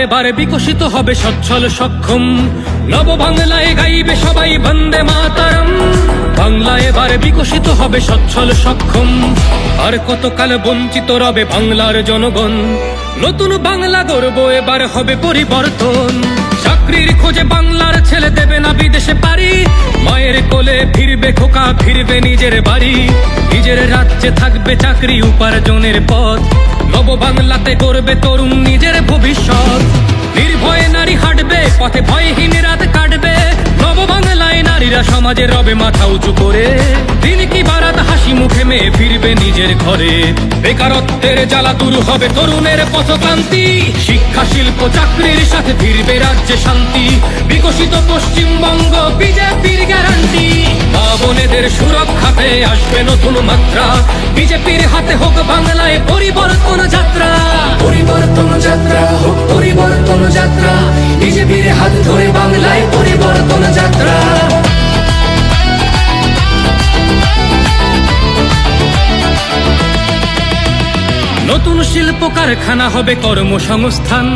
এবার বিকশিত হবে সচ্ছল সক্ষম, নব বাংলায় গাইবে সবাই বন্দে মাতরম। বাংলা এবার বিকশিত হবে সচ্ছল সক্ষম, আর কতকাল বঞ্চিত রবে বাংলার জনগণ। নতুন বাংলা গর্ব এবার হবে পরিবর্তন। চাকরির খোঁজে বাংলার ছেলে দেবে না বিদেশে পারি, মায়ের কোলে ফিরবে খোকা, ফিরবে নিজের বাড়ি। নিজের রাজ্যে থাকবে চাকরি উপার্জনের পথ, নব বাংলাতে করবে তরুণ নিজের ভবিষ্যৎ। নির্ভয়ে নারী হাঁটবে পথে, ভয়হীন রাত কাটবে। নব বাংলায় নারীরা সমাজে রবে মাথা উঁচু করে। দিন কি বারাত হাসি মুখে মেয়ে ফিরবে নিজের ঘরে। বেকারত্বের জ্বালা দূর হবে তরুণের পথক্রান্তি, শিক্ষা শিল্প চাকরির সাথে ফিরবে রাজ্যে শান্তি। বিকশিত পশ্চিমবঙ্গ বিজেপির গ্যারান্টি, মা বোনেদের সুরক্ষাতে আসবে নতুন মাত্রা। বিজেপির হাতে হোক বাংলায় পরিবর্তন যাত্রা। পরিবর্তন যাত্রা হোক পরিবর্তন যাত্রা, বিজেপির হাত ধরে বাংলায় পরিবর্তন যাত্রা। নতুন শিল্প কারখানা হবে কর্মসংস্থান,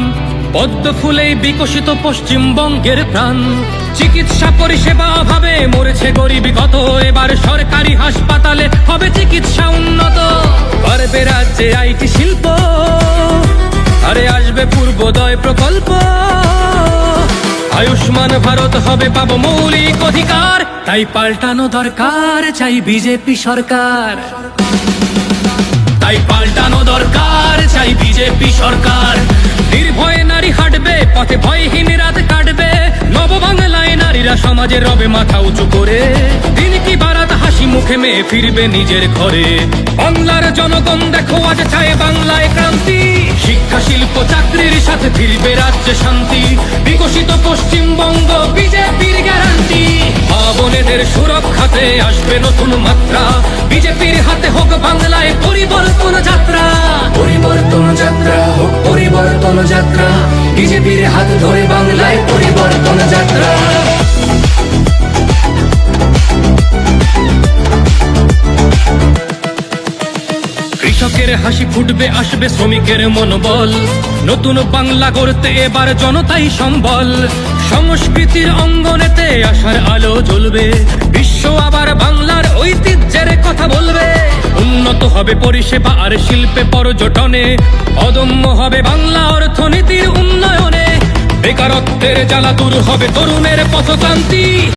পদ্ম ফুলেই বিকশিত পশ্চিমবঙ্গের প্রাণ। চিকিৎসা পরিষেবা অভাবে মরেছে গরিবী কত, এবার সরকারি হাসপাতালে হবে চিকিৎসা উন্নত। পারবে রাজ্যে আইটি শিল্প, আরে আসবে পূর্বোদয় প্রকল্প। আয়ুষ্মান ভারত হবে পাবো মৌলিক অধিকার, তাই পাল্টানো দরকার চাই বিজেপি সরকার। তাই পাল্টানো দরকার চাই বিজেপি সরকার। নির্ভয়ে নারী হাঁটবে পথে, ভয়হীন রাত কাটবে। নব বাংলায় নারীরা সমাজে রবে মাথা উঁচু করে। দিন কি বারাত হাসি মুখে মেয়ে ফিরবে নিজের ঘরে। বাংলার জনগণ দেখো আজ চায় বাংলায় ক্রান্তি, শিক্ষা শিল্প চাকরির সাথে ফিরবে রাজ্যে শান্তি। বিকশিত পশ্চিমবঙ্গ বিজেপির গ্যারান্টি, মা বোনেদের সুরক্ষাতে আসবে নতুন মাত্রা। বিজেপির হাতে হোক বাংলায় পরিবর্তন যাত্রা। পরিবর্তন যাত্রা হোক পরিবর্তন যাত্রা, বিজেপির হাত ধরে বাংলায় পরিবর্তন যাত্রা। কৃষকের হাসি ফুটবে, আসবে শ্রমিকের মনোবল। নতুন বাংলা গড়তে এবার জনতাই সম্বল। সংস্কৃতির অঙ্গনেতে আশার আলো জ্বলবে, বিশ্ব আবার বাংলার ঐতিহ্যের কথা বলবে। উন্নত হবে পরিষেবা আর শিল্পে পর্যটনে, অদম্য হবে বাংলা অর্থনীতির উন্নয়নে। বেকারত্বের জ্বালা দূর হবে তরুণের পথক্রান্তি।